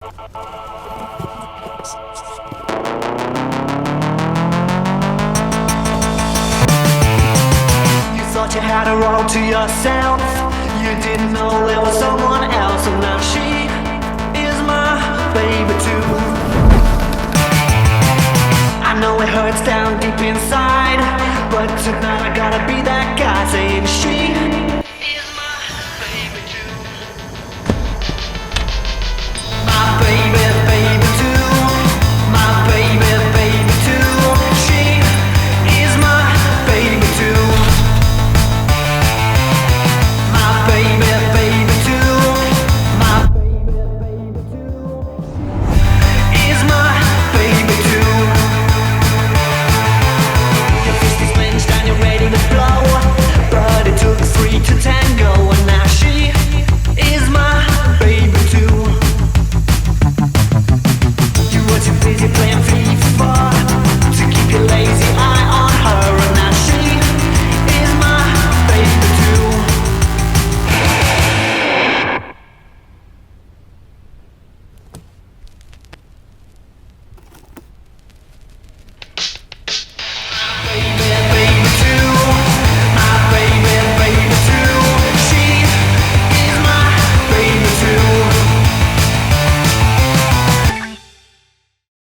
You thought you had her all to yourself. You didn't know there was someone else, and now she is my baby too. I know it hurts down deep inside, but tonight I gotta be that guy saying she